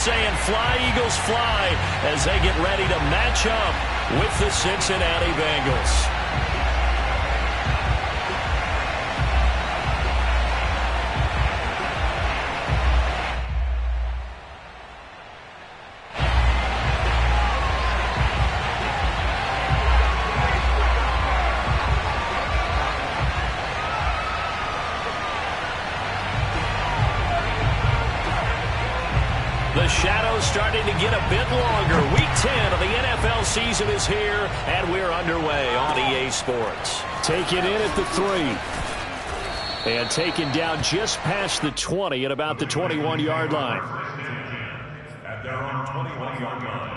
Saying fly, Eagles, fly, as they get ready to match up with the Cincinnati Bengals. The shadow's starting to get a bit longer. Week 10 of the NFL season is here, and we're underway on EA Sports. Taken in at the 3. And taken down just past the 20 at about the 21-yard line. At their own 21-yard line.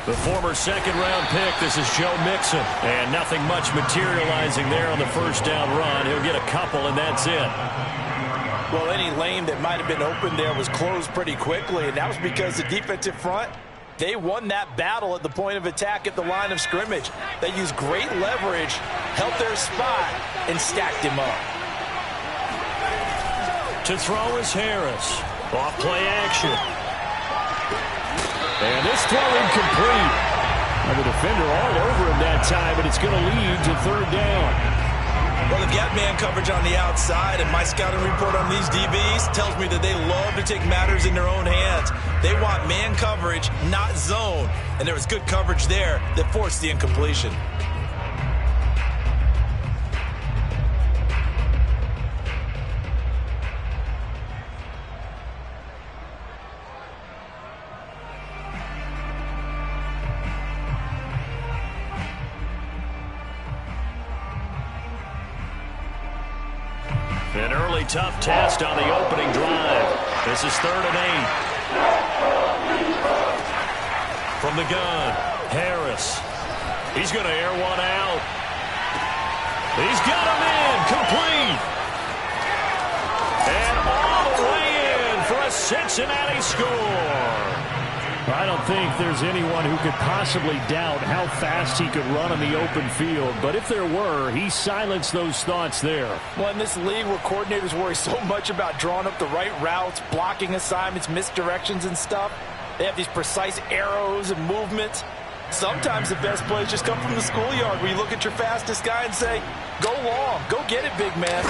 The former second-round pick, this is Joe Mixon. And nothing much materializing there on the first down run. He'll get a couple, and that's it. Well, any lane that might have been open there was closed pretty quickly, and that was because the defensive front, they won that battle at the point of attack at the line of scrimmage. They used great leverage, held their spot, and stacked him up. To throw is Harris. Off play action. And this throw incomplete. And the defender all over him that time, and it's going to lead to third down. Well, they've got man coverage on the outside, and my scouting report on these DBs tells me that they love to take matters in their own hands. They want man coverage, not zone. And there was good coverage there that forced the incompletion. An early tough test on the opening drive. This is 3rd and 8. From the gun, Harris. He's going to air one out. He's got him in, complete. And all the way in for a Cincinnati score. I don't think there's anyone who could possibly doubt how fast he could run on the open field. But if there were, he silenced those thoughts there. Well, in this league where coordinators worry so much about drawing up the right routes, blocking assignments, misdirections and stuff, they have these precise arrows and movements. Sometimes the best plays just come from the schoolyard where you look at your fastest guy and say, go long, go get it, big man.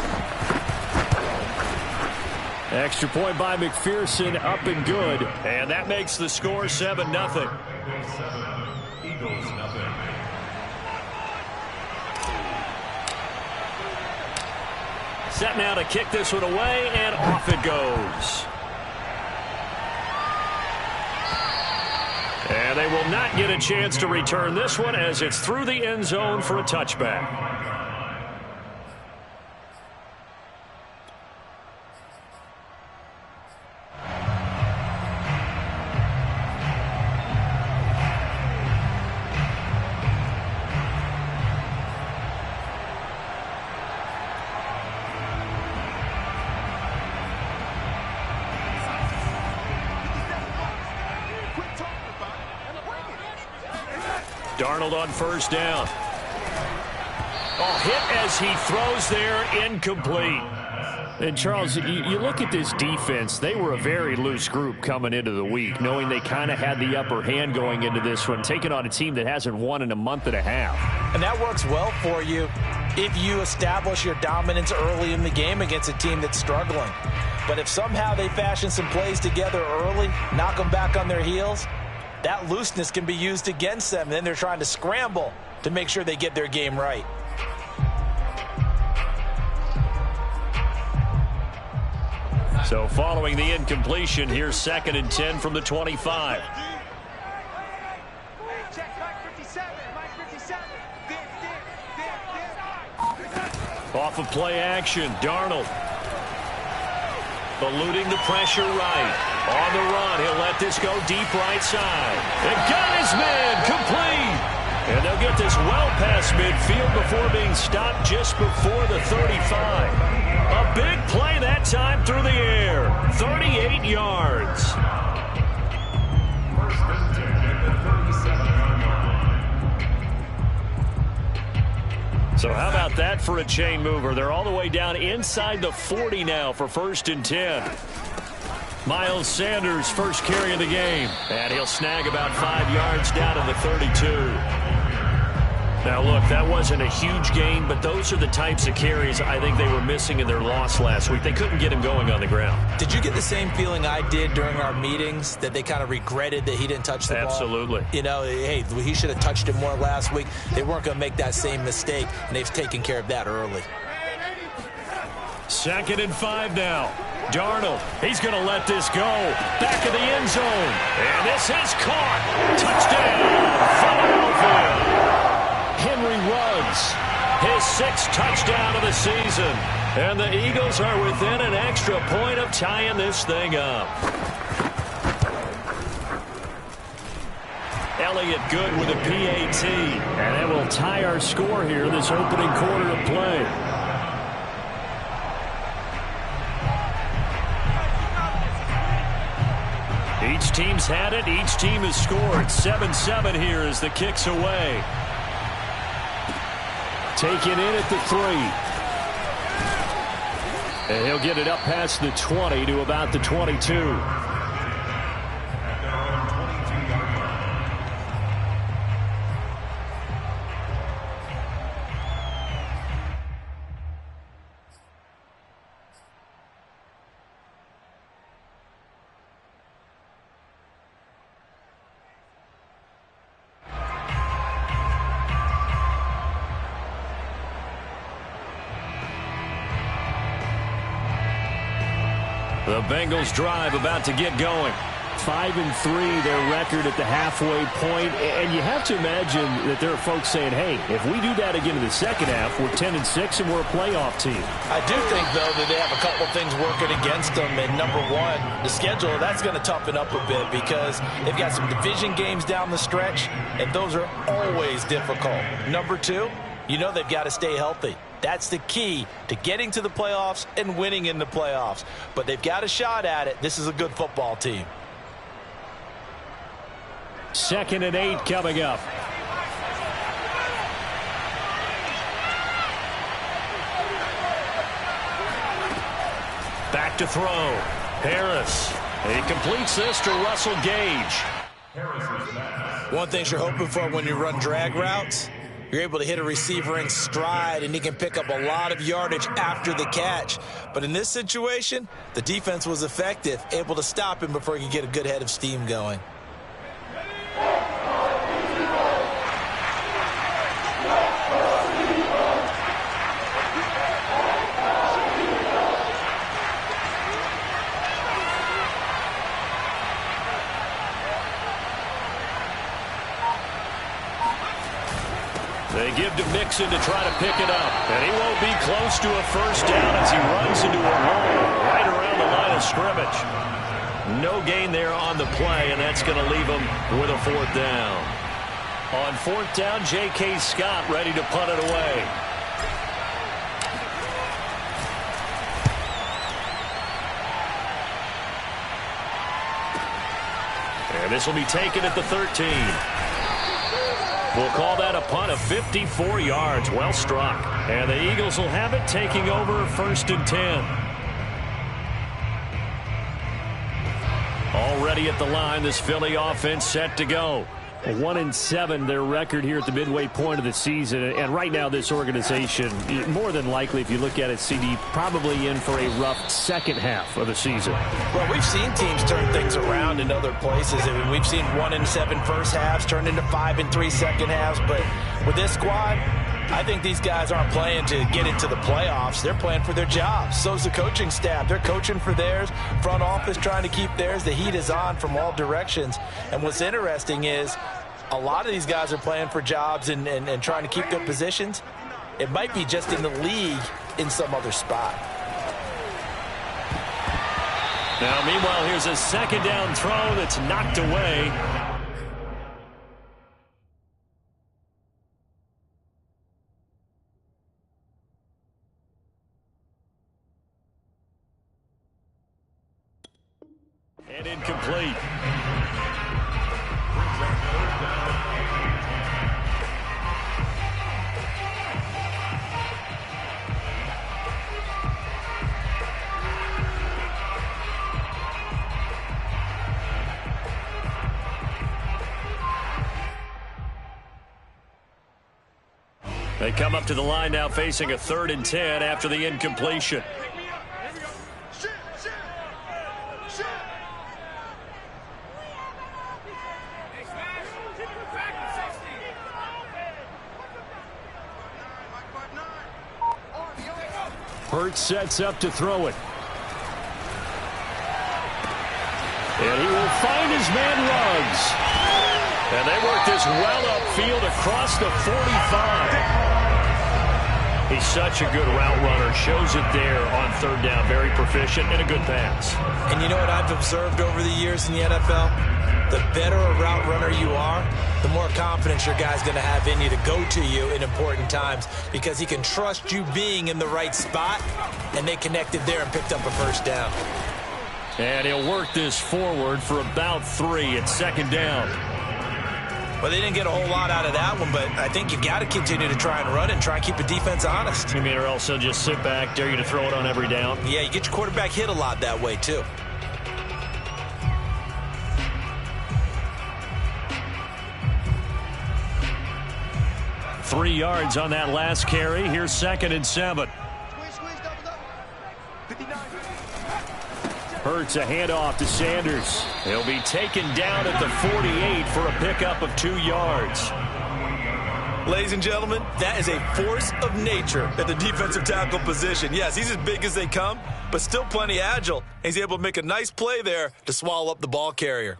Extra point by McPherson, up and good. And that makes the score 7-0. Eagles, nothing. Set now to kick this one away, and off it goes. And they will not get a chance to return this one as it's through the end zone for a touchback. Darnold on first down. Oh, hit as he throws there, incomplete. And, Charles, you look at this defense, they were a very loose group coming into the week, knowing they kind of had the upper hand going into this one, taking on a team that hasn't won in a month and a half. And that works well for you if you establish your dominance early in the game against a team that's struggling. But if somehow they fashion some plays together early, knock them back on their heels, that looseness can be used against them. Then they're trying to scramble to make sure they get their game right. So following the incompletion, here's 2nd and 10 from the 25. Off of play action, Darnold eluding the pressure right. On the run, he'll let this go deep right side. And got his man complete. And they'll get this well past midfield before being stopped just before the 35. A big play that time through the air. 38 yards. First and 10 at the 37-yard line. So how about that for a chain mover? They're all the way down inside the 40 now for first and 10. Miles Sanders, first carry of the game. And he'll snag about 5 yards down to the 32. Now, look, that wasn't a huge gain, but those are the types of carries I think they were missing in their loss last week. They couldn't get him going on the ground. Did you get the same feeling I did during our meetings, that they kind of regretted that he didn't touch the ball? Absolutely. You know, hey, he should have touched it more last week. They weren't going to make that same mistake, and they've taken care of that early. 2nd and 5 now. Darnold, he's going to let this go. Back of the end zone. And this is caught. Touchdown, Philadelphia. Henry Ruggs, his 6th touchdown of the season. And the Eagles are within an extra point of tying this thing up. Elliott good with a PAT. And that will tie our score here this opening quarter of play. Each team's had it. Each team has scored. 7-7 here as the kick's away. Taken in at the 3. And he'll get it up past the 20 to about the 22. The Bengals drive about to get going. 5-3 their record at the halfway point, and you have to imagine that there are folks saying, hey, if we do that again in the second half, we're 10-6 and we're a playoff team. I do think, though, that they have a couple things working against them. And number one, the schedule, that's going to toughen up a bit because they've got some division games down the stretch, and those are always difficult. Number two, you know they've got to stay healthy. That's the key to getting to the playoffs and winning in the playoffs. But they've got a shot at it. This is a good football team. 2nd and 8 coming up. Back to throw. Harris. He completes this to Russell Gage. One thing you're hoping for when you run drag routes, you're able to hit a receiver in stride, and he can pick up a lot of yardage after the catch. But in this situation, the defense was effective, able to stop him before he could get a good head of steam going. They give to Mixon to try to pick it up. And he won't be close to a first down as he runs into a wall right around the line of scrimmage. No gain there on the play, and that's going to leave him with a 4th down. On 4th down, J.K. Scott ready to punt it away. And this will be taken at the 13. We'll call that a punt of 54 yards. Well struck. And the Eagles will have it, taking over 1st and 10. Already at the line, this Philly offense set to go. 1-7 their record here at the midway point of the season, and right now this organization, more than likely, if you look at it, CD, probably in for a rough second half of the season. Well, we've seen teams turn things around in other places. I mean, we've seen 1-7 first halves turn into 5-3 second halves, but with this squad, I think these guys aren't playing to get into the playoffs. They're playing for their jobs. So's the coaching staff. They're coaching for theirs. Front office trying to keep theirs. The heat is on from all directions. And what's interesting is a lot of these guys are playing for jobs and trying to keep their positions. It might be just in the league in some other spot. Now, meanwhile, here's a second down throw that's knocked away. And incomplete. They come up to the line now facing a 3rd and 10 after the incompletion. Hurts sets up to throw it. And he will find his man Ruggs. And they work this well upfield across the 45. He's such a good route runner. Shows it there on 3rd down. Very proficient and a good pass. And you know what I've observed over the years in the NFL? The better a route runner you are, the more confidence your guy's going to have in you to go to you in important times because he can trust you being in the right spot, and they connected there and picked up a 1st down. And he'll work this forward for about 3 at 2nd down. Well, they didn't get a whole lot out of that one, but I think you got to continue to try and run and try and keep the defense honest. You mean or else they'll just sit back, dare you to throw it on every down? Yeah, you get your quarterback hit a lot that way, too. Three yards on that last carry. Here's 2nd and 7. Hurts a handoff to Sanders. He'll be taken down at the 48 for a pickup of 2 yards. Ladies and gentlemen, that is a force of nature at the defensive tackle position. Yes, he's as big as they come, but still plenty agile. He's able to make a nice play there to swallow up the ball carrier.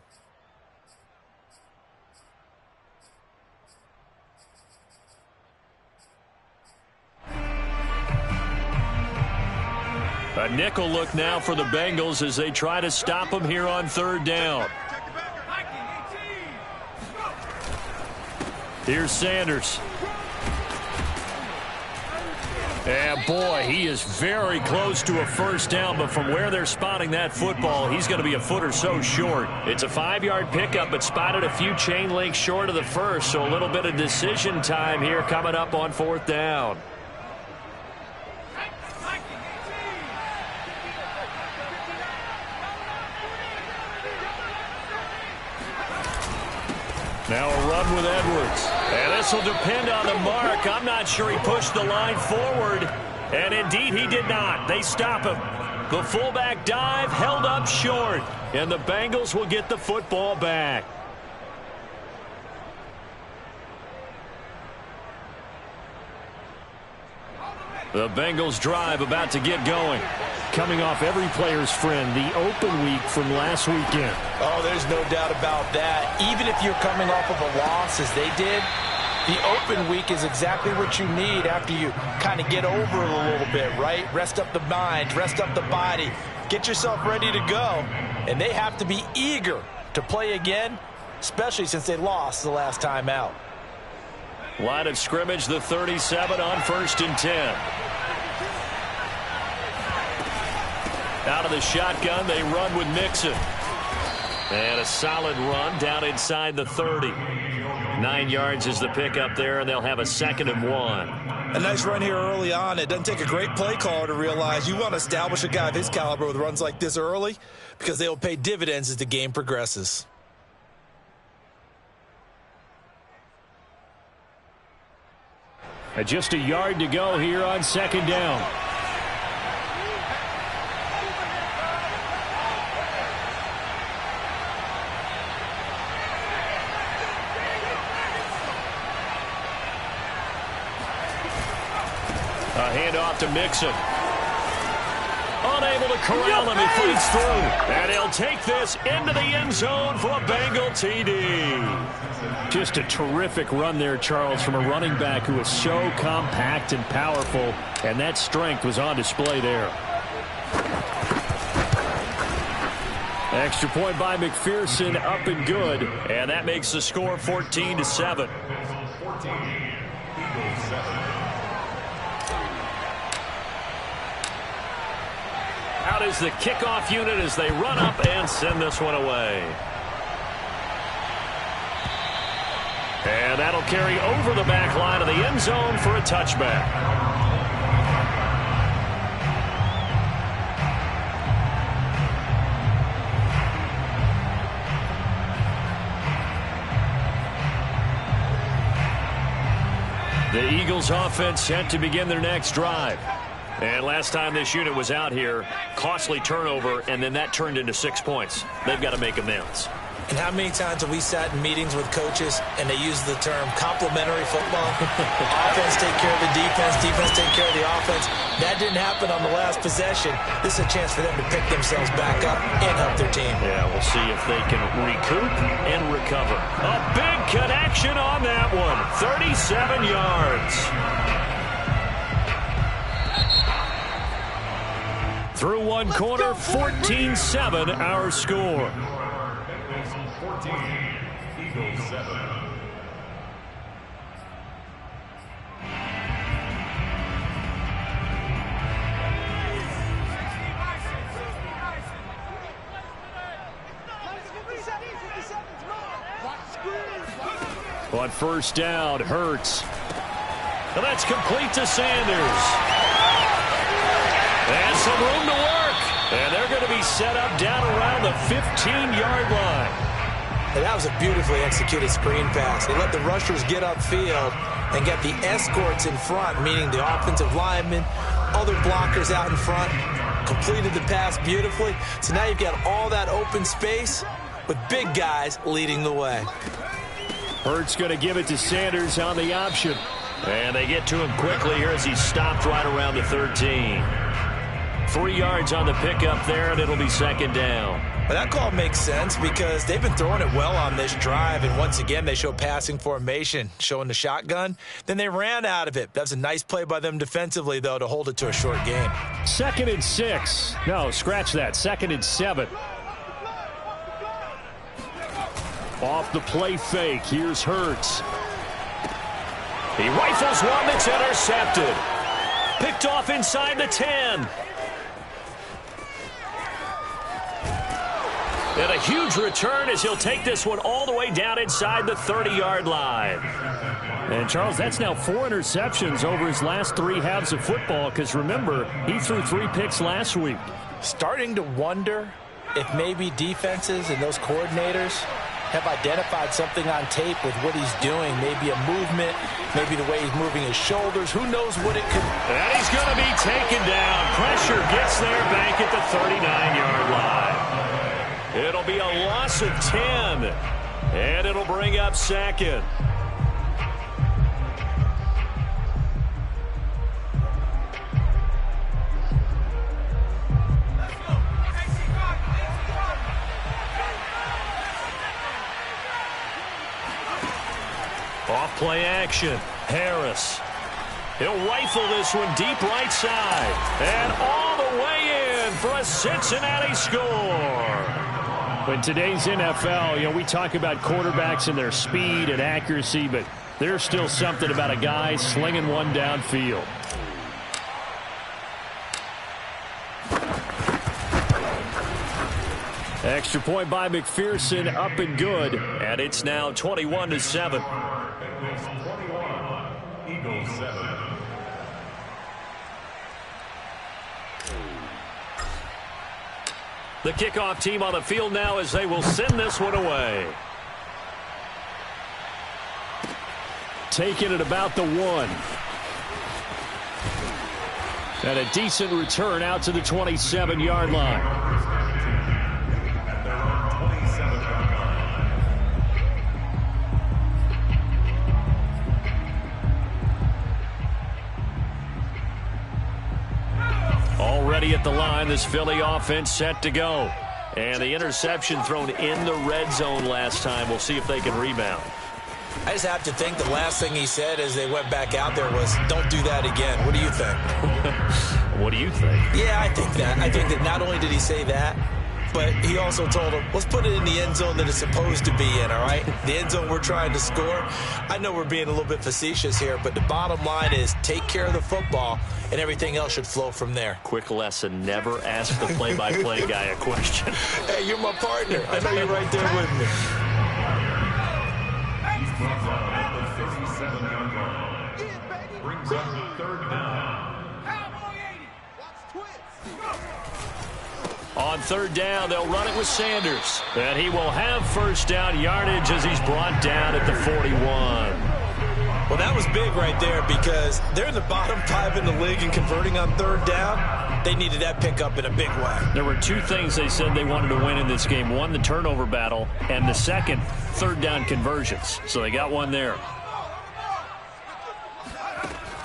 A nickel look now for the Bengals as they try to stop him here on 3rd down. Here's Sanders. And boy, he is very close to a 1st down, but from where they're spotting that football, he's going to be a foot or so short. It's a 5-yard pickup, but spotted a few chain links short of the 1st, so a little bit of decision time here coming up on 4th down. Now a run with Edwards. And this will depend on the mark. I'm not sure he pushed the line forward. And indeed he did not. They stop him. The fullback dive held up short. And the Bengals will get the football back. The Bengals drive about to get going. Coming off every player's friend, the open week from last weekend. Oh, there's no doubt about that. Even if you're coming off of a loss as they did, the open week is exactly what you need after you kind of get over it a little bit, right? Rest up the mind, rest up the body, get yourself ready to go. And they have to be eager to play again, especially since they lost the last time out. Line of scrimmage, the 37 on 1st and 10. Out of the shotgun, they run with Mixon. And a solid run down inside the 30. 9 yards is the pickup there, and they'll have a 2nd and 1. A nice run here early on. It doesn't take a great play caller to realize you want to establish a guy of his caliber with runs like this early because they will pay dividends as the game progresses. Just a yard to go here on 2nd down. A handoff to Mixon. Unable to corral him. He fights through. And he'll take this into the end zone for a Bengal TD. Just a terrific run there, Charles, from a running back who is so compact and powerful. And that strength was on display there. Extra point by McPherson, up and good. And that makes the score 14-7. Out is the kickoff unit as they run up and send this one away. And that'll carry over the back line of the end zone for a touchback. The Eagles offense set to begin their next drive. And last time this unit was out here, costly turnover, and then that turned into 6 points. They've got to make amends. And how many times have we sat in meetings with coaches and they use the term complementary football? Offense take care of the defense, defense take care of the offense. That didn't happen on the last possession. This is a chance for them to pick themselves back up and help their team. Yeah, we'll see if they can recoup and recover. A big connection on that one. 37 yards. Through one corner, 14-7 our score. 14, Eagles 7. On first down, Hurts. And that's complete to Sanders. And some room to work. And they're going to be set up down around the 15-yard line. And that was a beautifully executed screen pass. They let the rushers get upfield and get the escorts in front, meaning the offensive linemen, other blockers out in front, completed the pass beautifully. So now you've got all that open space with big guys leading the way. Hurts going to give it to Sanders on the option. And they get to him quickly here as he's stopped right around the 13. 3 yards on the pickup there, and it'll be second down. But that call makes sense because they've been throwing it well on this drive, and once again they show passing formation, showing the shotgun. Then they ran out of it. That's a nice play by them defensively, though, to hold it to a short game. 2nd and 6. No, scratch that. 2nd and 7. Off the play fake. Here's Hurts. He rifles one that's intercepted. Picked off inside the 10. And a huge return as he'll take this one all the way down inside the 30-yard line. And, Charles, that's now 4 interceptions over his last 3 halves of football because, remember, he threw 3 picks last week. Starting to wonder if maybe defenses and those coordinators have identified something on tape with what he's doing. Maybe a movement, maybe the way he's moving his shoulders. Who knows what it could... And he's going to be taken down. Pressure gets there back at the 39-yard line. It'll be a loss of 10, and it'll bring up second. Off play action, Harris. He'll rifle this one deep right side, and all the way in for a Cincinnati score. In today's NFL, we talk about quarterbacks and their speed and accuracy, but there's still something about a guy slinging one downfield. Extra point by McPherson, up and good, and it's now 21-7. Bengals 21, Eagles 7. The kickoff team on the field now as they will send this one away. Taking it about the 1. And a decent return out to the 27-yard line. Already at the line, this Philly offense set to go. And the interception thrown in the red zone last time. We'll see if they can rebound. I just have to think the last thing he said as they went back out there was, don't do that again. What do you think? What do you think? Yeah, I think that. I think that not only did he say that, but he also told him, let's put it in the end zone that it's supposed to be in, all right? The end zone we're trying to score. I know we're being a little bit facetious here, but the bottom line is take care of the football, and everything else should flow from there. Quick lesson, never ask the play-by-play guy a question. Hey, you're my partner. I know you're right there with me. Brings up third down. On third down, they'll run it with Sanders. And he will have first down yardage as he's brought down at the 41. Well, that was big right there because they're in the bottom 5 in the league and converting on third down. They needed that pickup in a big way. There were two things they said they wanted to win in this game. One, the turnover battle, and the second, third down conversions. So they got one there.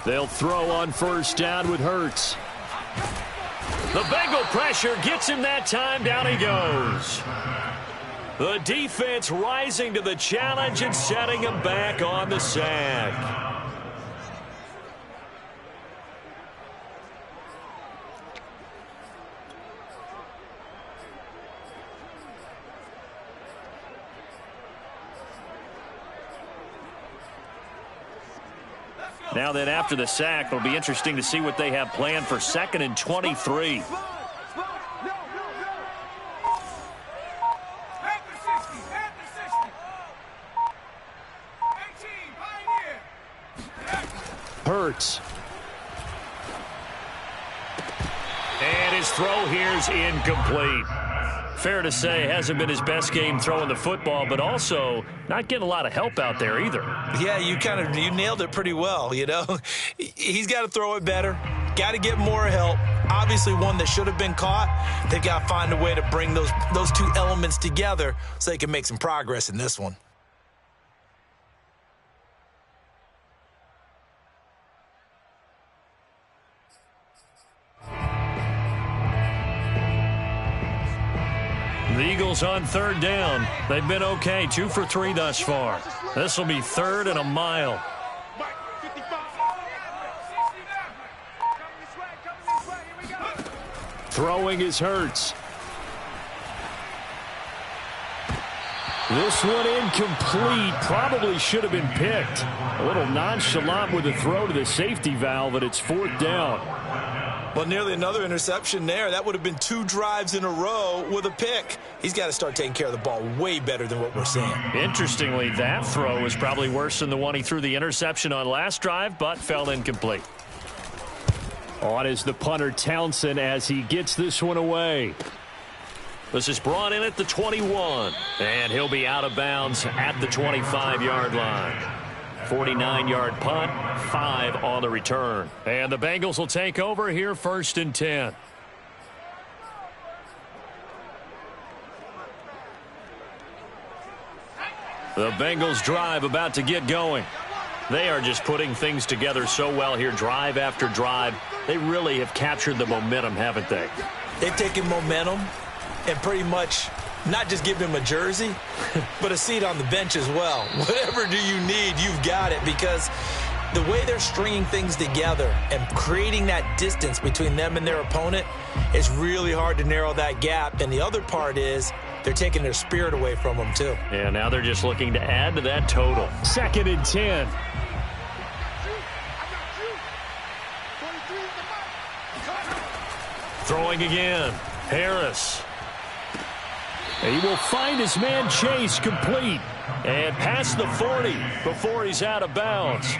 They'll throw on first down with Hurts. The Bengal pressure gets him that time. Down he goes. The defense rising to the challenge and setting him back on the sack. Now then, after the sack, it'll be interesting to see what they have planned for 2nd and 23. Hurts. And his throw here is incomplete. Fair to say, hasn't been his best game throwing the football, but also not getting a lot of help out there either. Yeah, you nailed it pretty well, you know. He's got to throw it better, got to get more help. Obviously one that should have been caught. They've got to find a way to bring those two elements together so they can make some progress in this one. The Eagles on third down. They've been okay, 2 for 3 thus far. This will be 3rd and a mile. Throwing is Hurts. This one incomplete. Probably should have been picked. A little nonchalant with the throw to the safety valve, but it's 4th down. Well, nearly another interception there. That would have been 2 drives in a row with a pick. He's got to start taking care of the ball way better than what we're seeing. Interestingly, that throw was probably worse than the one he threw the interception on last drive, but fell incomplete. On is the punter Townsend as he gets this one away. This is brought in at the 21, and he'll be out of bounds at the 25-yard line. 49-yard punt, 5 on the return. And the Bengals will take over here 1st and 10. The Bengals drive about to get going. They are just putting things together so well here, drive after drive. They really have captured the momentum, haven't they? They've taken momentum and pretty much not just give him a jersey, but a seat on the bench as well. Whatever do you need, you've got it, because the way they're stringing things together and creating that distance between them and their opponent is really hard to narrow that gap. And the other part is they're taking their spirit away from them, too. Yeah, now they're just looking to add to that total. 2nd and 10. Throwing again. Harris. He will find his man Chase complete and past the 40 before he's out of bounds.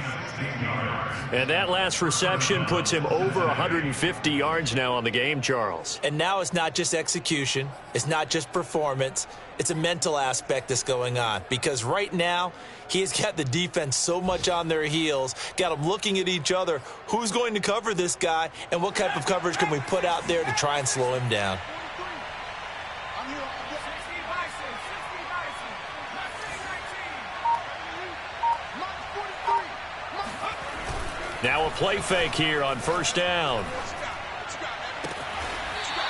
And that last reception puts him over 150 yards now on the game, Charles. And now it's not just execution. It's not just performance. It's a mental aspect that's going on, because right now he's got the defense so much on their heels, got them looking at each other. Who's going to cover this guy, and what type of coverage can we put out there to try and slow him down? Now a play fake here on 1st down.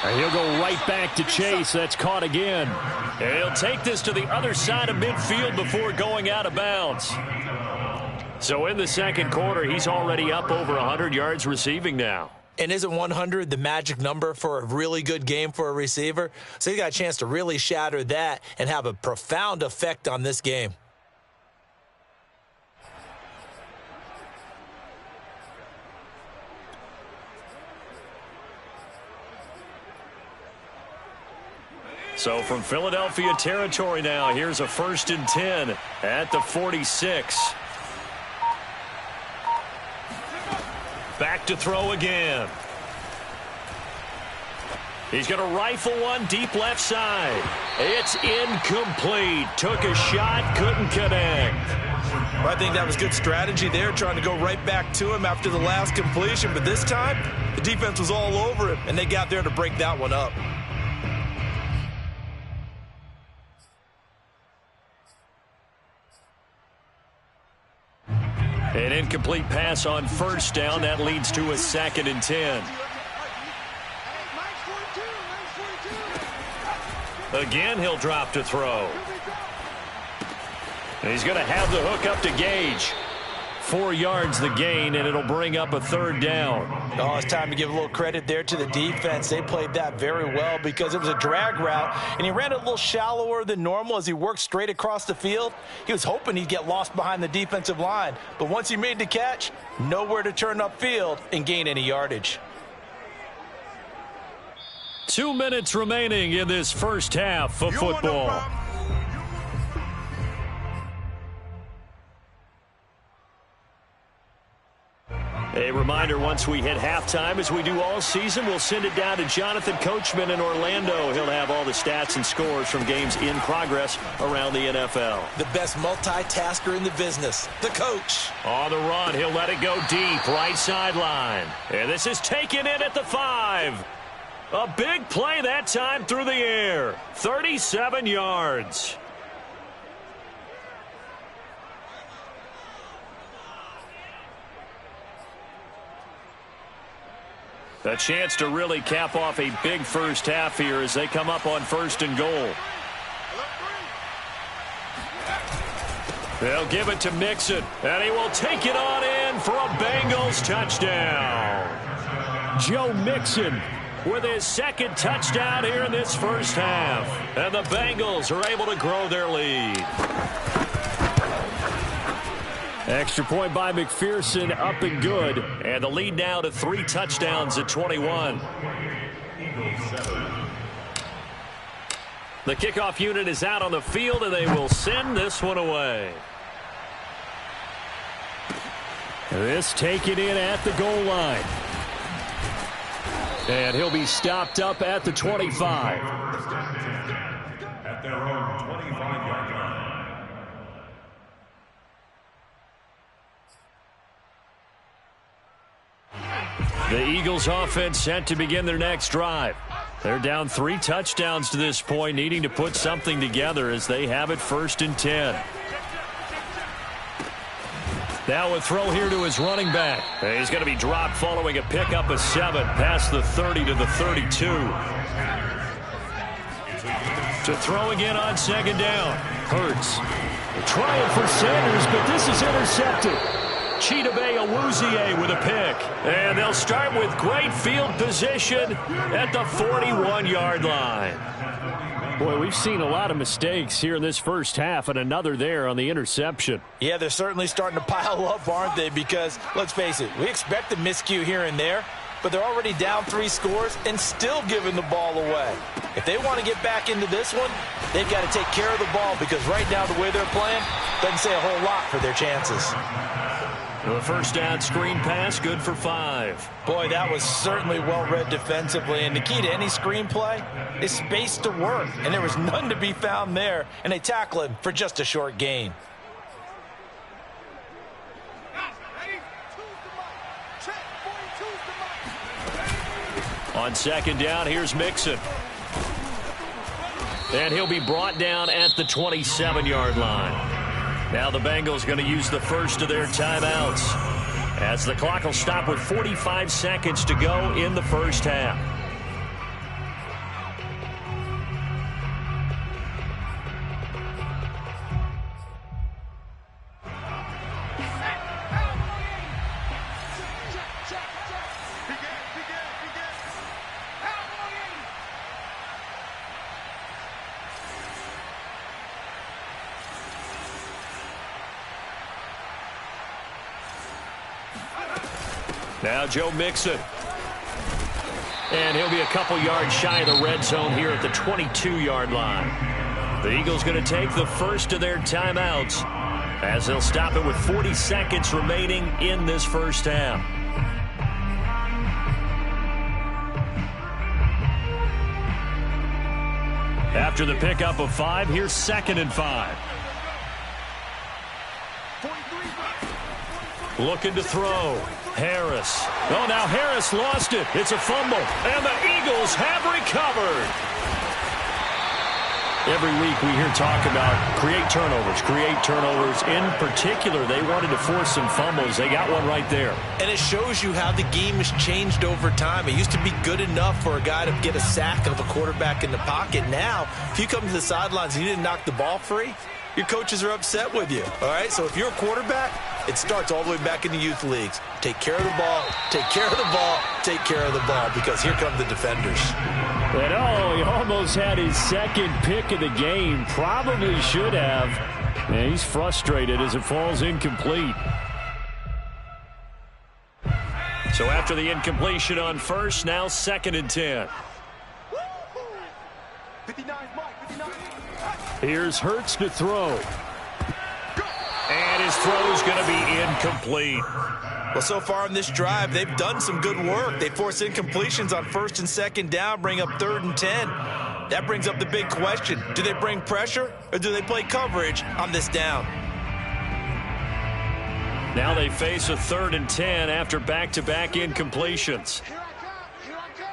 And he'll go right back to Chase. That's caught again. And he'll take this to the other side of midfield before going out of bounds. So in the 2nd quarter, he's already up over 100 yards receiving now. And isn't 100 the magic number for a really good game for a receiver? So he got a chance to really shatter that and have a profound effect on this game. So from Philadelphia territory now, here's a 1st and 10 at the 46. Back to throw again. He's going to rifle one deep left side. It's incomplete. Took a shot, couldn't connect. Well, I think that was good strategy there, trying to go right back to him after the last completion. But this time, the defense was all over him, and they got there to break that one up. An incomplete pass on 1st down. That leads to a 2nd and 10. Again, he'll drop to throw. He's going to have the hook up to Gage. 4 yards the gain, and it'll bring up a 3rd down. Oh, it's time to give a little credit there to the defense. They played that very well because it was a drag route, and he ran it a little shallower than normal as he worked straight across the field. He was hoping he'd get lost behind the defensive line, but once he made the catch, nowhere to turn upfield and gain any yardage. 2 minutes remaining in this first half of football. A reminder, once we hit halftime, as we do all season, we'll send it down to Jonathan Coachman in Orlando. He'll have all the stats and scores from games in progress around the NFL. The best multitasker in the business, the coach. On the run, he'll let it go deep, right sideline. And this is taken in at the 5. A big play that time through the air. 37 yards. A chance to really cap off a big first half here as they come up on 1st and goal. They'll give it to Mixon, and he will take it on in for a Bengals touchdown. Joe Mixon with his 2nd touchdown here in this first half. And the Bengals are able to grow their lead. Extra point by McPherson, up and good. And the lead now to 3 touchdowns at 21. The kickoff unit is out on the field, and they will send this one away. This taken in at the goal line. And he'll be stopped up at the 25. At their own 25-yard line. The Eagles offense set to begin their next drive. They're down 3 touchdowns to this point, needing to put something together as they have it 1st and 10. Now a throw here to his running back. He's going to be dropped following a pickup of 7 past the 30 to the 32. To throw again on 2nd down. Hurts. Trying for Sanders, but this is intercepted. Chidobe Awuzie with a pick. And they'll start with great field position at the 41-yard line. Boy, we've seen a lot of mistakes here in this first half, and another there on the interception. Yeah, they're certainly starting to pile up, aren't they? Because, let's face it, we expect a miscue here and there, but they're already down 3 scores and still giving the ball away. If they want to get back into this one, they've got to take care of the ball because right now the way they're playing doesn't say a whole lot for their chances. The first down screen pass, good for 5. Boy, that was certainly well-read defensively, and the key to any screen play is space to work, and there was none to be found there, and they tackle him for just a short gain. On 2nd down, here's Mixon. And he'll be brought down at the 27-yard line. Now the Bengals going to use the first of their timeouts as the clock will stop with 45 seconds to go in the first half. Now Joe Mixon. And he'll be a couple yards shy of the red zone here at the 22-yard line. The Eagles going to take the first of their timeouts as they'll stop it with 40 seconds remaining in this first half. After the pickup of 5, here's 2nd and 5. Looking to throw. Harris. Oh, now Harris lost it. It's a fumble. And the Eagles have recovered. Every week we hear talk about create turnovers. In particular, they wanted to force some fumbles. They got one right there. And it shows you how the game has changed over time. It used to be good enough for a guy to get a sack of a quarterback in the pocket. Now, if you come to the sidelines and you didn't knock the ball free, your coaches are upset with you. All right, so if you're a quarterback, it starts all the way back in the youth leagues. Take care of the ball, take care of the ball, take care of the ball, because here come the defenders. And oh, he almost had his second pick of the game. Probably should have. And he's frustrated as it falls incomplete. So after the incompletion on first, now 2nd and 10. Here's Hurts to throw. And his throw's going to be incomplete. Well, so far in this drive, they've done some good work. They force incompletions on 1st and 2nd down, bring up 3rd and 10. That brings up the big question. Do they bring pressure or do they play coverage on this down? Now they face a 3rd and 10 after back-to-back incompletions. Here I come.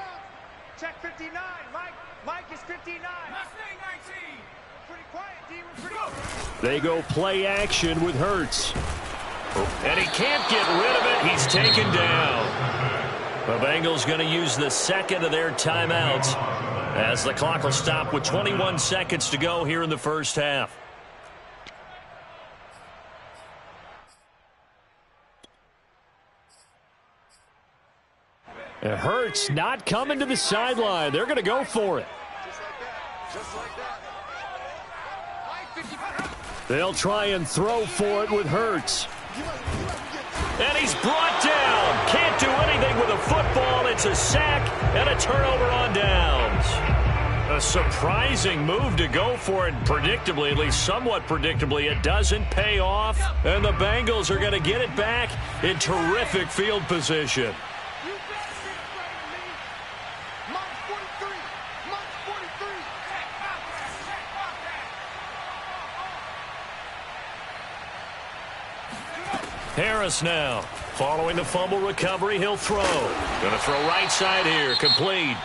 Check 59. Mike is 59. Pretty quiet, D. We're pretty good. They go play action with Hurts. And he can't get rid of it. He's taken down. The Bengals going to use the 2nd of their timeouts as the clock will stop with 21 seconds to go here in the first half. And Hurts not coming to the sideline. They're going to go for it. Just like that. They'll try and throw for it with Hurts. And he's brought down. Can't do anything with a football. It's a sack and a turnover on downs. A surprising move to go for it. Predictably, at least somewhat predictably, it doesn't pay off. And the Bengals are going to get it back in terrific field position. Harris now. Following the fumble recovery, he'll throw. Going to throw right side here. Complete.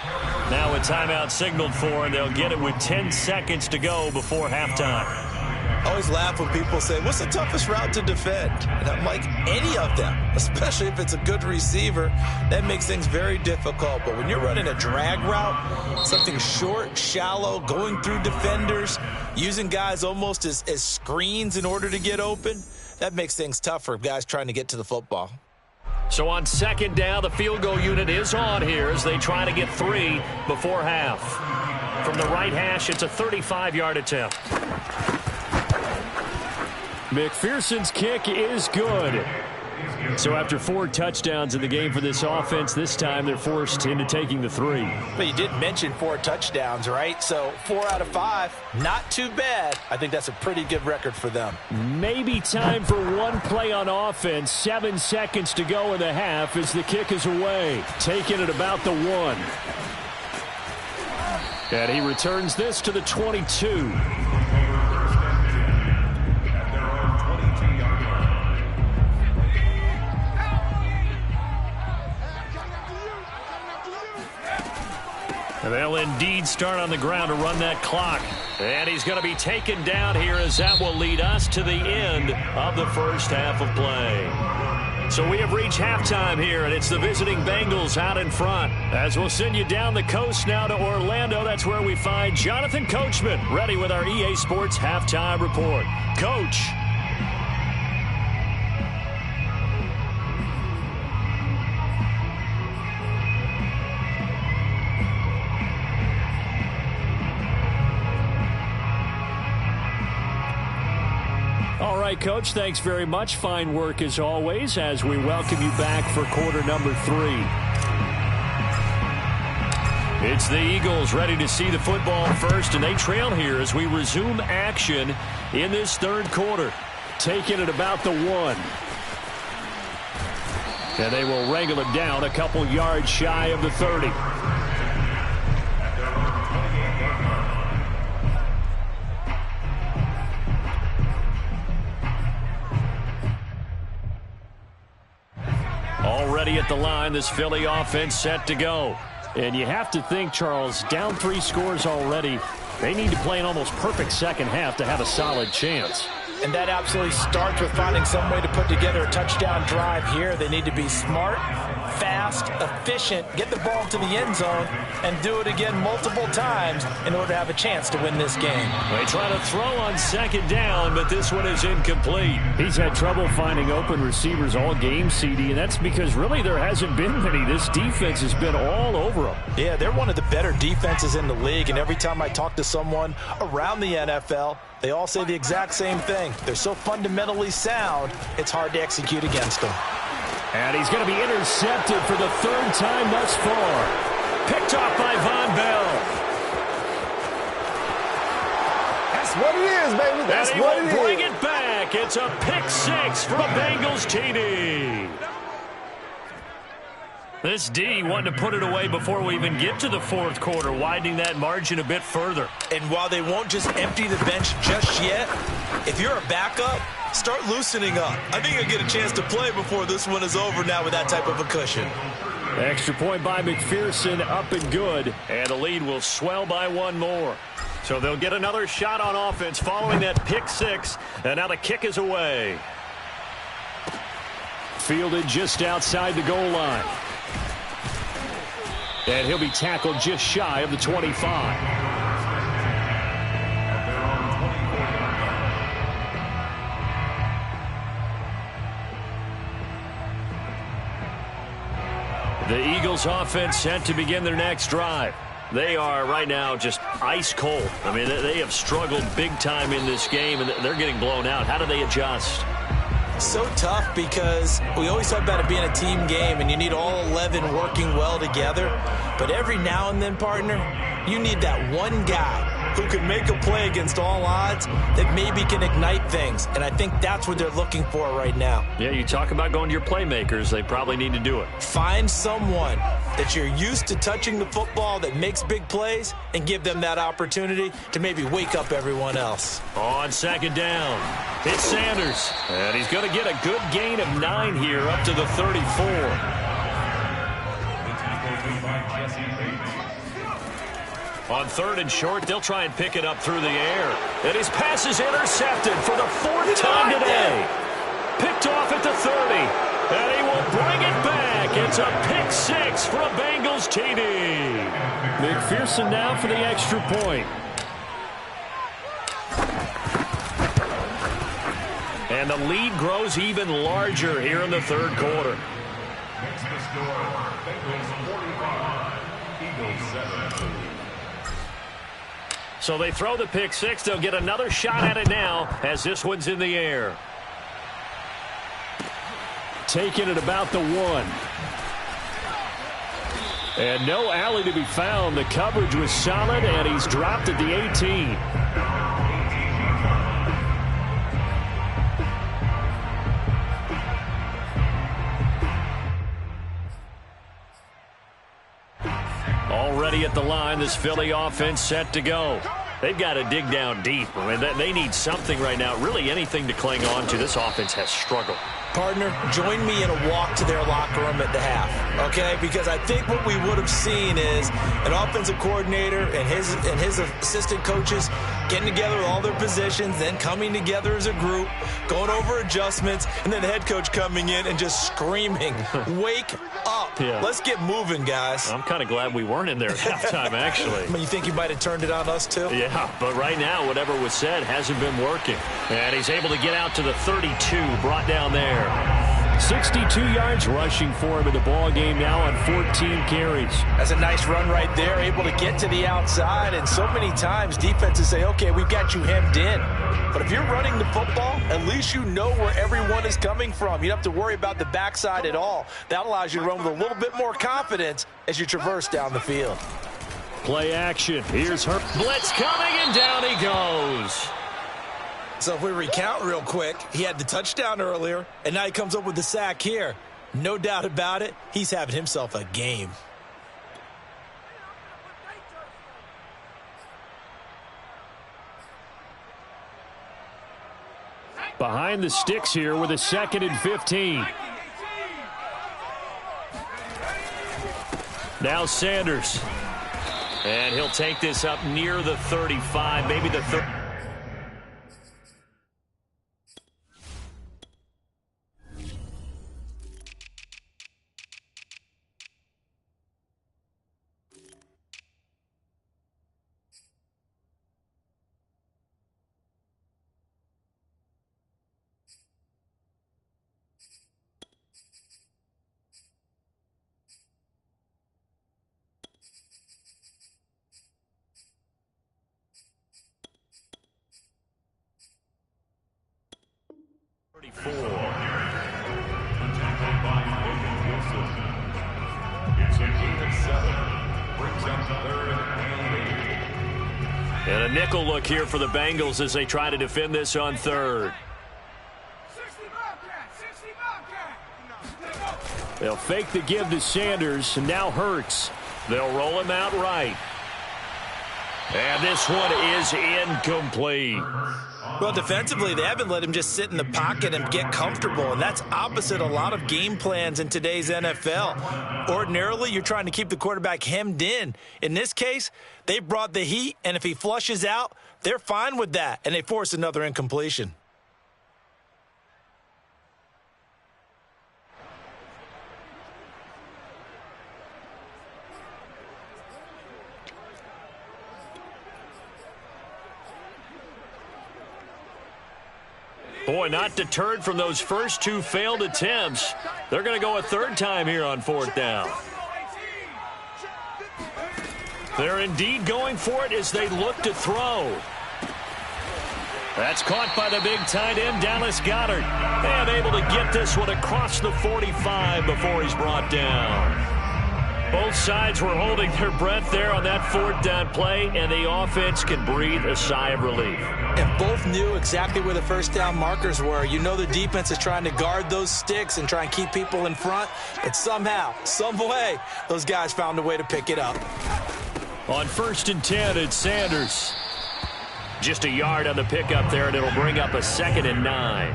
Now a timeout signaled for, and they'll get it with 10 seconds to go before halftime. I always laugh when people say, what's the toughest route to defend? And I'm like, any of them, especially if it's a good receiver. That makes things very difficult. But when you're running a drag route, something short, shallow, going through defenders, using guys almost as screens in order to get open, that makes things tough for guys trying to get to the football. So on 2nd down, the field goal unit is on here as they try to get 3 before half. From the right hash, it's a 35-yard attempt. McPherson's kick is good. So after 4 touchdowns in the game for this offense, this time they're forced into taking the 3. But you did mention 4 touchdowns, right? So 4 out of 5, not too bad. I think that's a pretty good record for them. Maybe time for one play on offense. 7 seconds to go in the half as the kick is away. Taken at about the 1. And he returns this to the 22. And they'll indeed start on the ground to run that clock. And he's going to be taken down here as that will lead us to the end of the first half of play. So we have reached halftime here, and it's the visiting Bengals out in front. As we'll send you down the coast now to Orlando, that's where we find Jonathan Coachman ready with our EA Sports Halftime Report. Coach. All right, Coach, thanks very much. Fine work as always as we welcome you back for quarter number 3. It's the Eagles ready to see the football first, and they trail here as we resume action in this third quarter. Taking it about the 1. And they will wrangle it down a couple yards shy of the 30. Already at the line, this Philly offense set to go. And you have to think, Charles, down 3 scores already. They need to play an almost perfect second half to have a solid chance. And that absolutely starts with finding some way to put together a touchdown drive here. They need to be smart, fast, efficient, get the ball to the end zone, and do it again multiple times in order to have a chance to win this game. They try to throw on second down, but this one is incomplete. He's had trouble finding open receivers all game, CD, and that's because really there hasn't been many. This defense has been all over them. Yeah, they're one of the better defenses in the league, and every time I talk to someone around the NFL, they all say the exact same thing. They're so fundamentally sound, it's hard to execute against them. And he's going to be intercepted for the 3rd time thus far. Picked off by Von Bell. That's what it is, baby. That's what it is. Bring it back. It's a pick 6 for a Bengals TD. This D wanting to put it away before we even get to the 4th quarter, widening that margin a bit further. And while they won't just empty the bench just yet, if you're a backup, start loosening up. I think you'll get a chance to play before this one is over now with that type of a cushion. Extra point by McPherson, up and good. And the lead will swell by 1 more. So they'll get another shot on offense following that pick 6. And now the kick is away. Fielded just outside the goal line. And he'll be tackled just shy of the 25. The Eagles offense set to begin their next drive. They are right now just ice cold. I mean, they have struggled big time in this game, and they're getting blown out. How do they adjust? So tough because we always talk about it being a team game and you need all 11 working well together. But every now and then, partner, you need that one guy who can make a play against all odds that maybe can ignite things. And I think that's what they're looking for right now. Yeah, you talk about going to your playmakers. They probably need to do it. Find someone that you're used to touching the football that makes big plays and give them that opportunity to maybe wake up everyone else. On second down, it's Sanders. And he's going to get a good gain of 9 here up to the 34. On 3rd and short, they'll try and pick it up through the air. And his pass is intercepted for the 4th time today. Picked off at the 30. And he will bring it back. It's a pick 6 for a Bengals TD. McPherson now for the extra point. And the lead grows even larger here in the 3rd quarter. Next to score, Bengals 45, Eagles 7. So they throw the pick 6. They'll get another shot at it now as this one's in the air. Taking it about the 1. And no alley to be found. The coverage was solid, and he's dropped at the 18. Already at the line, this Philly offense set to go. They've got to dig down deep. I mean, they need something right now, really anything to cling on to. This offense has struggled. Partner, join me in a walk to their locker room at the half, okay? Because I think what we would have seen is an offensive coordinator and his assistant coaches getting together with all their positions, then coming together as a group, going over adjustments, and then the head coach coming in and just screaming, wake up. Yeah. Let's get moving, guys. I'm kind of glad we weren't in there at halftime, actually. I mean, you think you might have turned it on us, too? Yeah, but right now, whatever was said hasn't been working. And he's able to get out to the 32, brought down there. 62 yards rushing for him in the ball game now on 14 carries. That's a nice run right there, able to get to the outside. And so many times defenses say, okay, we've got you hemmed in. But if you're running the football, at least you know where everyone is coming from. You don't have to worry about the backside at all. That allows you to run with a little bit more confidence as you traverse down the field. Play action. Here's her. Blitz coming, and down he goes. So if we recount real quick, he had the touchdown earlier, and now he comes up with the sack here. No doubt about it, he's having himself a game. Behind the sticks here with a 2nd and 15. Now Sanders. And he'll take this up near the 35, maybe the 30. And a nickel look here for the Bengals as they try to defend this on 3rd. They'll fake the give to Sanders, and now Hurts. They'll roll him out right. And this one is incomplete. Well, defensively, they haven't let him just sit in the pocket and get comfortable, and that's opposite a lot of game plans in today's NFL. Ordinarily, you're trying to keep the quarterback hemmed in. In this case, they brought the heat, and if he flushes out, they're fine with that, and they force another incompletion. Boy, not deterred from those first 2 failed attempts. They're going to go a 3rd time here on 4th down. They're indeed going for it as they look to throw. That's caught by the big tight end, Dallas Goedert. And able to get this one across the 45 before he's brought down. Both sides were holding their breath there on that 4th down play, and the offense can breathe a sigh of relief. And both knew exactly where the first down markers were. You know the defense is trying to guard those sticks and try and keep people in front, but somehow, some way, those guys found a way to pick it up. On 1st and 10, it's Sanders. Just a yard on the pickup there, and it'll bring up a 2nd and 9.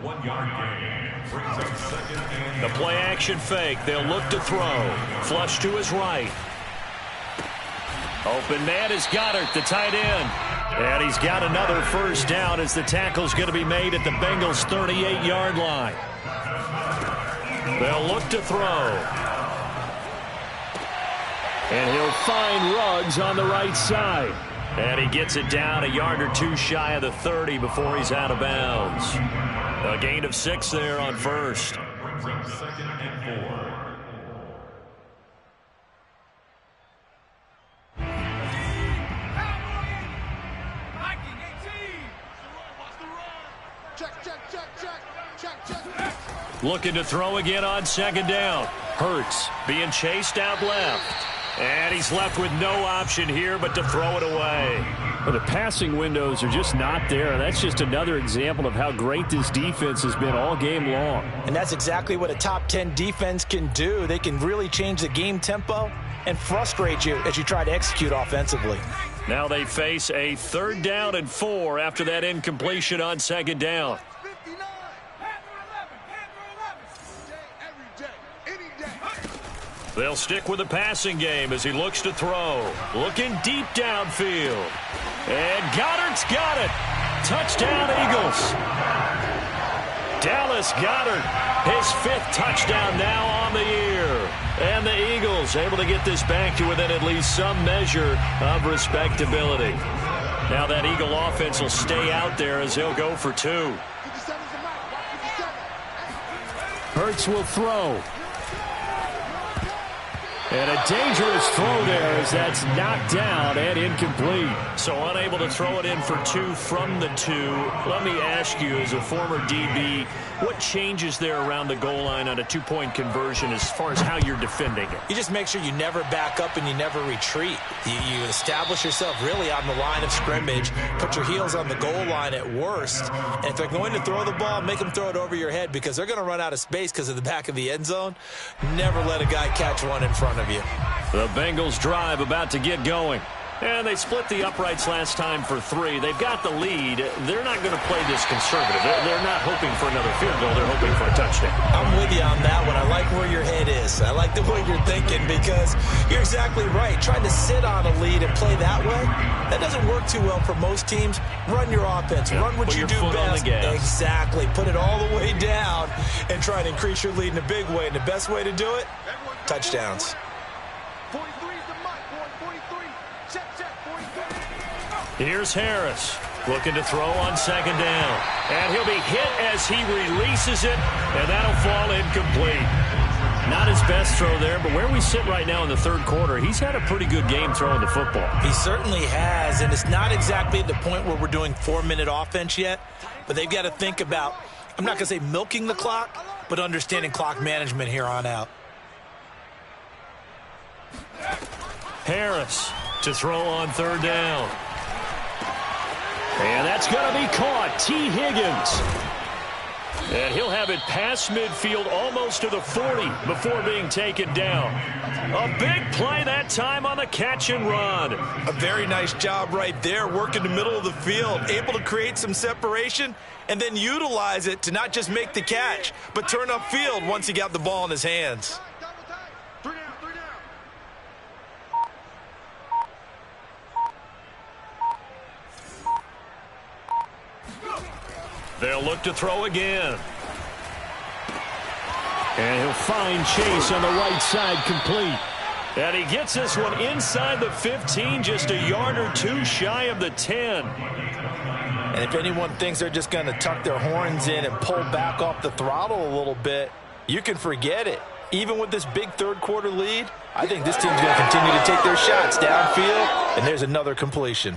1 yard gain. Brings up 2nd and The play action fake. They'll look to throw. Flush to his right. Open man is Goedert, the tight end. And he's got another first down as the tackle's going to be made at the Bengals' 38-yard line. They'll look to throw. And he'll find Ruggs on the right side. And he gets it down a yard or 2 shy of the 30 before he's out of bounds. A gain of 6 there on 1st. brings up 2nd and 4. Looking to throw again on 2nd down. Hurts being chased out left. And he's left with no option here but to throw it away. Well, the passing windows are just not there. That's just another example of how great this defense has been all game long. And that's exactly what a top 10 defense can do. They can really change the game tempo and frustrate you as you try to execute offensively. Now they face a 3rd down and 4 after that incompletion on 2nd down. They'll stick with the passing game as he looks to throw. Looking deep downfield. And Goddard's got it. Touchdown, Eagles. Dallas Goedert, his 5th touchdown now on the year. And the Eagles able to get this back to within at least some measure of respectability. Now that Eagle offense will stay out there as they'll go for 2. Hurts will throw. And a dangerous throw there as that's knocked down and incomplete. So unable to throw it in for 2 from the 2. Let me ask you, as a former DB, what changes there around the goal line on a 2-point conversion as far as how you're defending it? You just make sure you never back up and you never retreat. You establish yourself really on the line of scrimmage, put your heels on the goal line at worst, and if they're going to throw the ball, make them throw it over your head because they're going to run out of space because of the back of the end zone. Never let a guy catch one in front of you. The Bengals drive about to get going. And they split the uprights last time for 3. They've got the lead. They're not going to play this conservative. They're not hoping for another field goal. They're hoping for a touchdown. I'm with you on that one. I like where your head is. I like the way you're thinking because you're exactly right. Trying to sit on a lead and play that way, that doesn't work too well for most teams. Run your offense. Run what you do best. Exactly. Put it all the way down and try to increase your lead in a big way. And the best way to do it, touchdowns. 43 is the mic, boy. 43. Check, 43. Here's Harris looking to throw on 2nd down. And he'll be hit as he releases it, and that'll fall incomplete. Not his best throw there, but where we sit right now in the 3rd quarter, he's had a pretty good game throwing the football. He certainly has, and it's not exactly at the point where we're doing 4-minute offense yet, but they've got to think about, I'm not going to say milking the clock, but understanding clock management here on out. Harris to throw on 3rd down. And that's going to be caught. T. Higgins. And he'll have it past midfield almost to the 40 before being taken down. A big play that time on the catch and run. A very nice job right there, working the middle of the field, able to create some separation and then utilize it to not just make the catch, but turn upfield once he got the ball in his hands. They'll look to throw again. And he'll find Chase on the right side, complete. And he gets this one inside the 15, just a yard or 2 shy of the 10. And if anyone thinks they're just going to tuck their horns in and pull back off the throttle a little bit, you can forget it. Even with this big 3rd quarter lead, I think this team's going to continue to take their shots downfield, and there's another completion.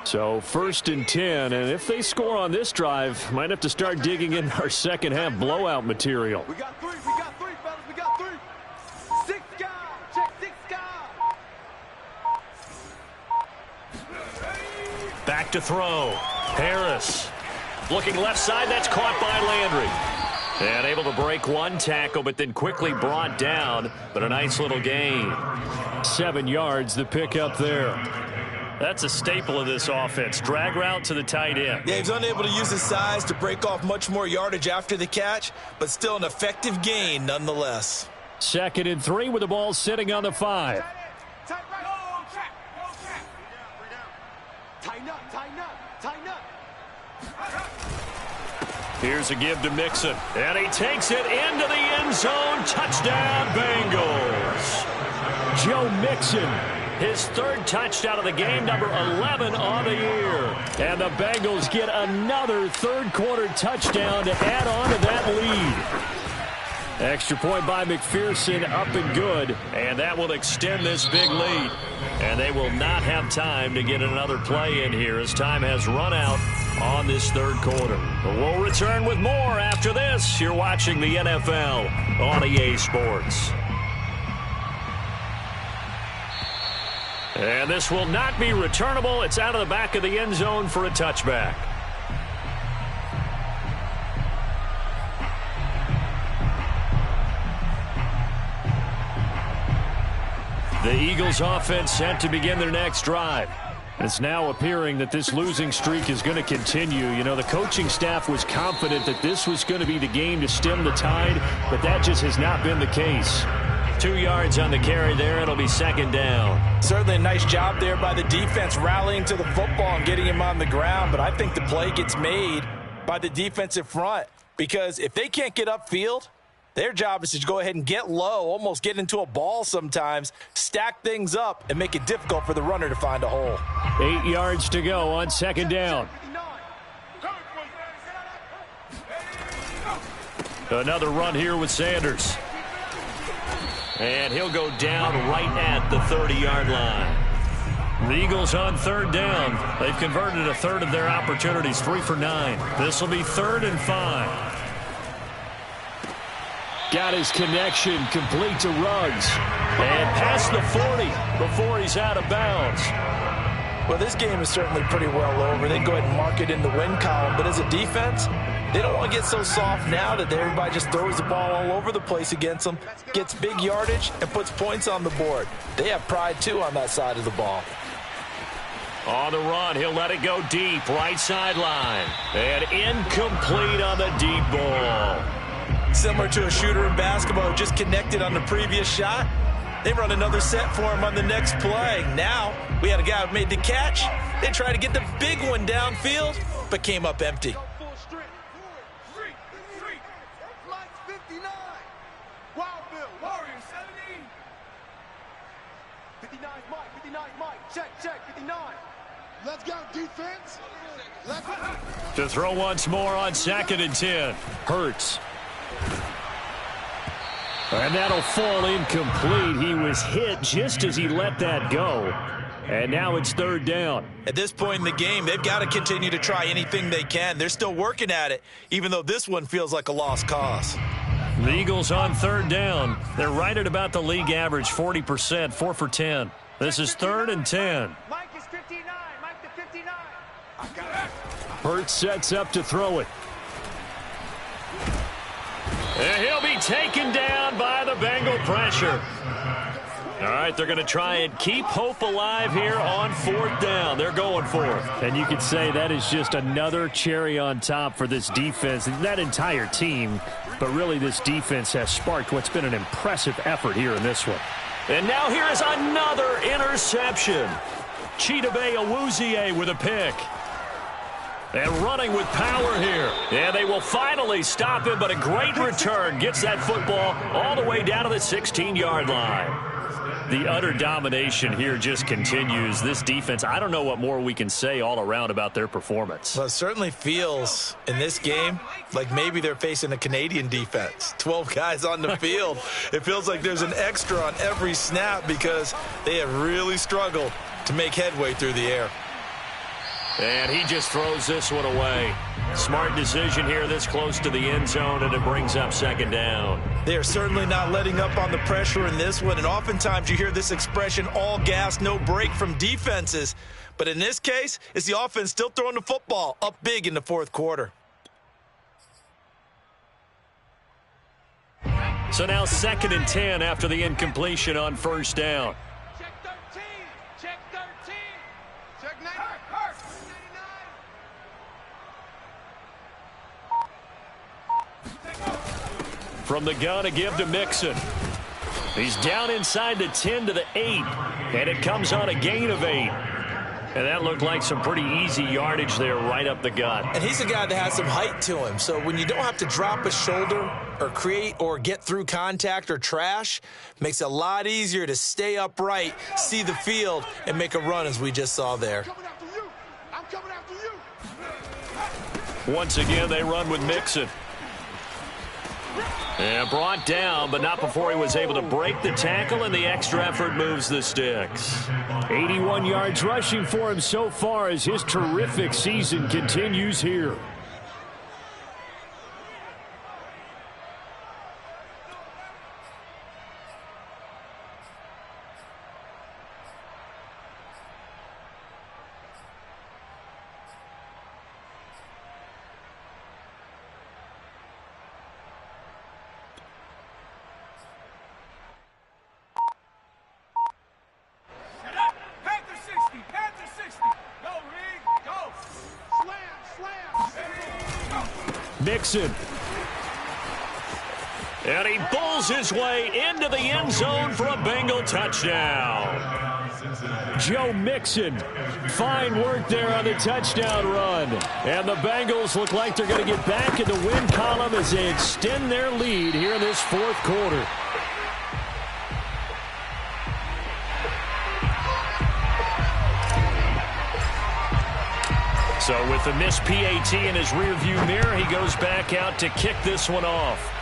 So 1st and 10, and if they score on this drive, might have to start digging in our second half blowout material. We got 3, fellas, we got 3. 6 guys, check 6 guys. Back to throw. Harris looking left side, that's caught by Landry. And able to break 1 tackle, but then quickly brought down, but a nice little gain. 7 yards, the pickup there. That's a staple of this offense. Drag route to the tight end. Yeah, he's unable to use his size to break off much more yardage after the catch, but still an effective gain nonetheless. 2nd and 3 with the ball sitting on the 5. Tight right. Go check. Tighten up, tighten up, tighten up. Here's a give to Mixon. And he takes it into the end zone. Touchdown, Bengals. Joe Mixon. His 3rd touchdown of the game, number 11 on the year. And the Bengals get another 3rd quarter touchdown to add on to that lead. Extra point by McPherson, up and good. And that will extend this big lead. And they will not have time to get another play in here as time has run out on this 3rd quarter. But we'll return with more after this. You're watching the NFL on EA Sports. And this will not be returnable. It's out of the back of the end zone for a touchback. The Eagles offense set to begin their next drive. It's now appearing that this losing streak is going to continue. You know, the coaching staff was confident that this was going to be the game to stem the tide, but that just has not been the case. 2 yards on the carry there. It'll be 2nd down. Certainly a nice job there by the defense rallying to the football and getting him on the ground, but I think the play gets made by the defensive front because if they can't get upfield, Their job is to go ahead and get low, almost get into a ball sometimes, stack things up, and make it difficult for the runner to find a hole. 8 yards to go on second down. Another run here with Sanders. And he'll go down right at the 30-yard line. The Eagles on third down. They've converted a third of their opportunities, 3 for 9. This will be 3rd and 5. Got his connection complete to Ruggs. And past the 40 before he's out of bounds. Well, this game is certainly pretty well over. They can go ahead and mark it in the win column. But as a defense, they don't want to get so soft now that everybody just throws the ball all over the place against them, gets big yardage, and puts points on the board. They have pride, too, on that side of the ball. On the run, he'll let it go deep, right sideline. And incomplete on the deep ball. Similar to a shooter in basketball who just connected on the previous shot. They run another set for him on the next play. Now, we had a guy who made the catch. They tried to get the big one downfield, but came up empty. Let's go, defense. Let's go. To throw once more on 2nd and 10. Hurts. And that'll fall incomplete. He was hit just as he let that go. And now it's 3rd down. At this point in the game, they've got to continue to try anything they can. They're still working at it, even though this one feels like a lost cause. The Eagles on 3rd down. They're right at about the league average, 40%, 4 for 10. This is 3rd and 10. Mike is 59. Mike the 59. Hurts sets up to throw it. And he'll be taken down by the Bengal pressure. All right, they're going to try and keep hope alive here on 4th down. They're going for it. And you could say that is just another cherry on top for this defense, that entire team. But really, this defense has sparked what's been an impressive effort here in this one. And now here is another interception. Chidobe Awuzie with a pick. And running with power here. And they will finally stop him, but a great return gets that football all the way down to the 16-yard line. The utter domination here just continues. This defense, I don't know what more we can say all around about their performance. Well, it certainly feels in this game like maybe they're facing a Canadian defense. 12 guys on the field. It feels like there's an extra on every snap because they have really struggled to make headway through the air. And he just throws this one away. Smart decision here this close to the end zone, and it brings up 2nd down. They are certainly not letting up on the pressure in this one, and oftentimes you hear this expression, all gas, no break from defenses. But in this case, it's the offense still throwing the football up big in the 4th quarter. So now 2nd and 10 after the incompletion on 1st down. Check 13. Check 13. Check 9. From the gun, a give to Mixon. He's down inside the 10 to the 8, and it comes on a gain of 8. And that looked like some pretty easy yardage there right up the gut. And he's a guy that has some height to him, so when you don't have to drop a shoulder or create or get through contact or trash, makes it a lot easier to stay upright, see the field, and make a run as we just saw there. I'm coming after you. Once again, they run with Mixon. And brought down, but not before he was able to break the tackle, and the extra effort moves the sticks. 81 yards rushing for him so far as his terrific season continues here. Mixon. And he pulls his way into the end zone for a Bengal touchdown. Joe Mixon, fine work there on the touchdown run. And the Bengals look like they're going to get back in the win column as they extend their lead here in this fourth quarter. So with the missed PAT in his rearview mirror, he goes back out to kick this one off.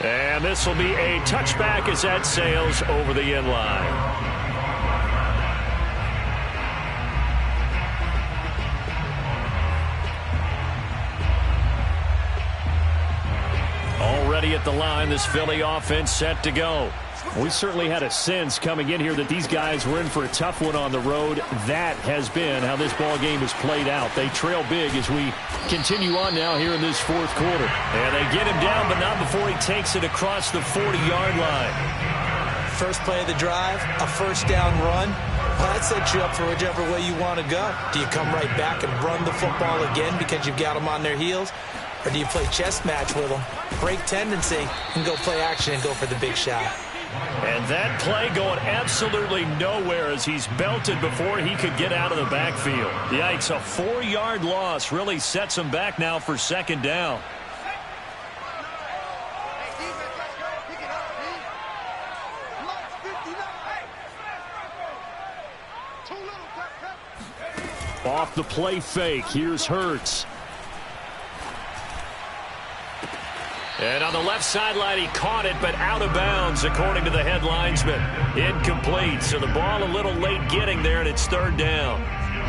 And this will be a touchback as that sails over the end line. Already at the line, this Philly offense set to go. We certainly had a sense coming in here that these guys were in for a tough one on the road. That has been how this ball game has played out. They trail big as we continue on now here in this fourth quarter. And they get him down, but not before he takes it across the 40-yard line. First play of the drive, a first down run. Well, that sets you up for whichever way you want to go. Do you come right back and run the football again because you've got them on their heels? Or do you play chess match with them, break tendency, and go play action and go for the big shot? And that play going absolutely nowhere as he's belted before he could get out of the backfield. Yikes, a 4-yard loss really sets him back now for second down. Off the play fake, here's Hurts. And on the left sideline, he caught it, but out of bounds, according to the head linesman. Incomplete, so the ball a little late getting there, and it's third down.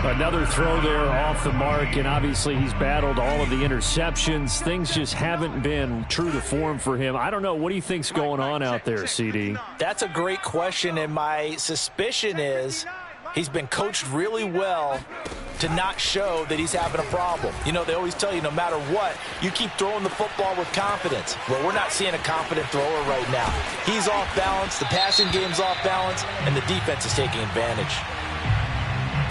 Another throw there off the mark, and obviously he's battled all of the interceptions. Things just haven't been true to form for him. I don't know. What do you think's going on out there, CD? That's a great question, and my suspicion is he's been coached really well to not show that he's having a problem. You know, they always tell you no matter what, you keep throwing the football with confidence. Well, we're not seeing a confident thrower right now. He's off balance, the passing game's off balance, and the defense is taking advantage.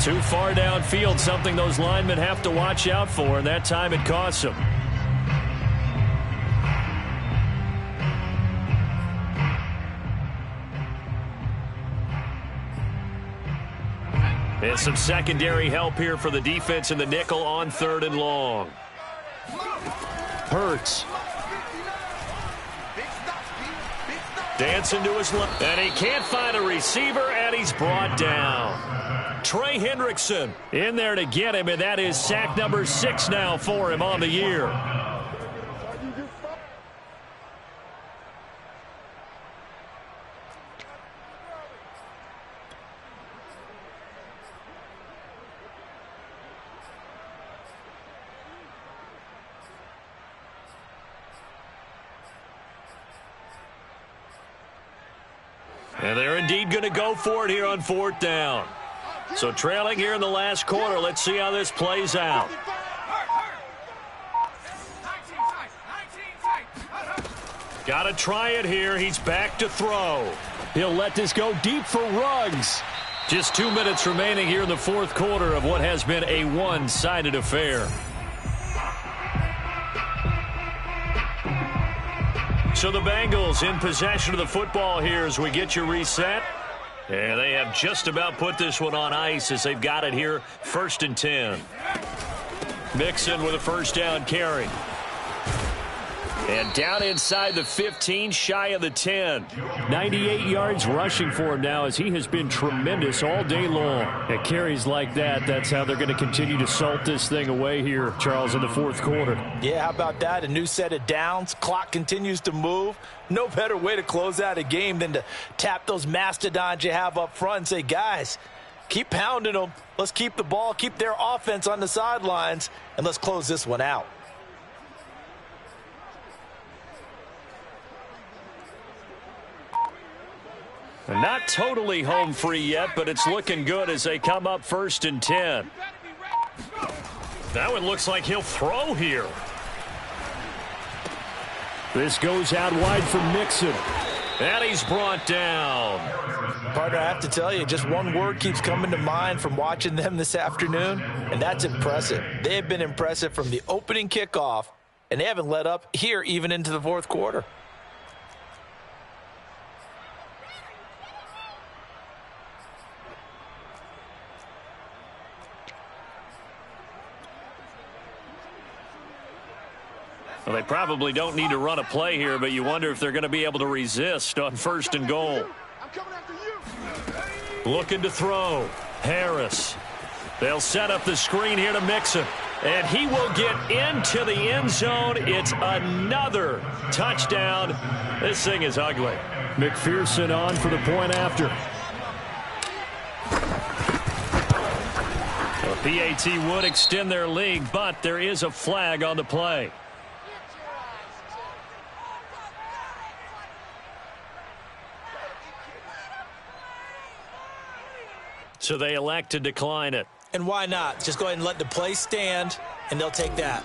Too far downfield, something those linemen have to watch out for, and that time it costs them. And some secondary help here for the defense in the nickel on third and long. Hurts. Dancing to his left. And he can't find a receiver, and he's brought down. Trey Hendrickson in there to get him, and that is sack number 6 now for him on the year. And they're indeed going to go for it here on fourth down. So trailing here in the last quarter. Let's see how this plays out. Got to try it here. He's back to throw. He'll let this go deep for Ruggs. Just 2 minutes remaining here in the fourth quarter of what has been a one-sided affair. So the Bengals in possession of the football here as we get you reset. And they have just about put this one on ice as they've got it here, 1st and 10. Mixon with a first down carry. And down inside the 15, shy of the 10. 98 yards rushing for him now as he has been tremendous all day long. At carries like that, that's how they're going to continue to salt this thing away here, Charles, in the fourth quarter. Yeah, how about that? A new set of downs. Clock continues to move. No better way to close out a game than to tap those mastodons you have up front and say, guys, keep pounding them. Let's keep the ball, keep their offense on the sidelines, and let's close this one out. Not totally home free yet, but it's looking good as they come up 1st and 10. That one looks like he'll throw here. This goes out wide for Mixon. And he's brought down. Partner, I have to tell you, just one word keeps coming to mind from watching them this afternoon, and that's impressive. They have been impressive from the opening kickoff, and they haven't let up here even into the fourth quarter. Well, they probably don't need to run a play here, but you wonder if they're going to be able to resist on 1st and goal. I'm coming after you. Looking to throw. Harris. They'll set up the screen here to Mixon. And he will get into the end zone. It's another touchdown. This thing is ugly. McPherson on for the point after. The PAT would extend their lead, but there is a flag on the play. So they elect to decline it. And why not? Just go ahead and let the play stand, and they'll take that.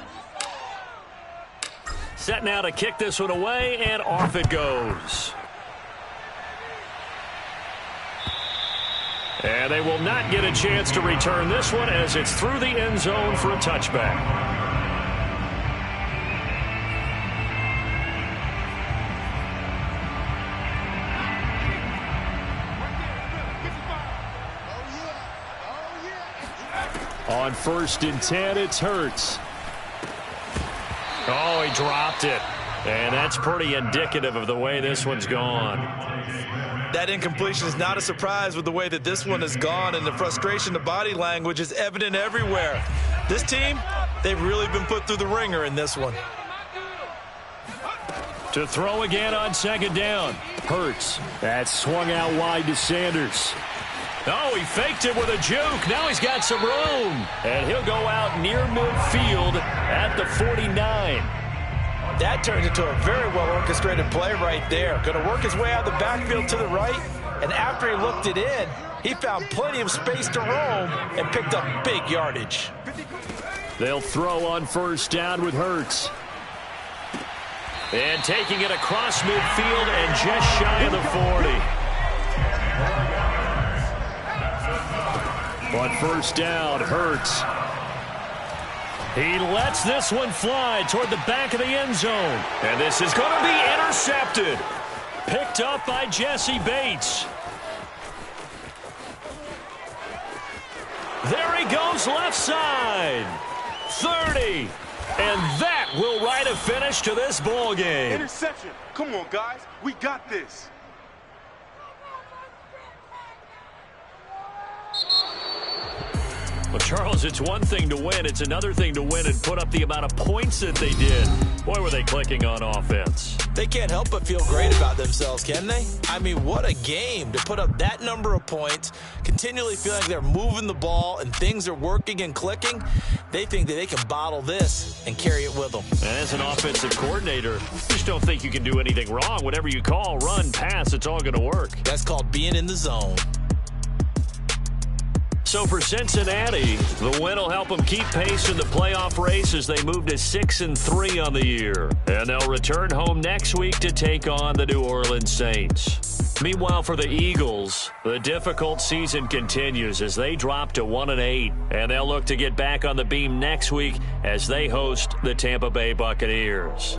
Set now to kick this one away, and off it goes. And they will not get a chance to return this one as it's through the end zone for a touchback. On 1st and 10, it's Hurts. Oh, he dropped it. And that's pretty indicative of the way this one's gone. That incompletion is not a surprise with the way that this one has gone, and the frustration, the body language is evident everywhere. This team, they've really been put through the ringer in this one. To throw again on 2nd down. Hurts. That's swung out wide to Sanders. Oh, he faked it with a juke. Now he's got some room. And he'll go out near midfield at the 49. That turned into a very well-orchestrated play right there. Going to work his way out of the backfield to the right. And after he looked it in, he found plenty of space to roam and picked up big yardage. They'll throw on 1st down with Hurts. And taking it across midfield and just shy of the 40. On 1st down, Hurts. He lets this one fly toward the back of the end zone. And this is going to be intercepted. Picked up by Jesse Bates. There he goes left side. 30. And that will write a finish to this ball game. Interception. Come on, guys. We got this. Well, Charles, it's one thing to win. It's another thing to win and put up the amount of points that they did. Boy, were they clicking on offense. They can't help but feel great about themselves, can they? I mean, what a game to put up that number of points, continually feeling like they're moving the ball and things are working and clicking. They think that they can bottle this and carry it with them. And as an offensive coordinator, you just don't think you can do anything wrong. Whatever you call, run, pass, it's all going to work. That's called being in the zone. So for Cincinnati, the win will help them keep pace in the playoff race as they move to 6-3 on the year. And they'll return home next week to take on the New Orleans Saints. Meanwhile, for the Eagles, the difficult season continues as they drop to 1-8. And they'll look to get back on the beam next week as they host the Tampa Bay Buccaneers.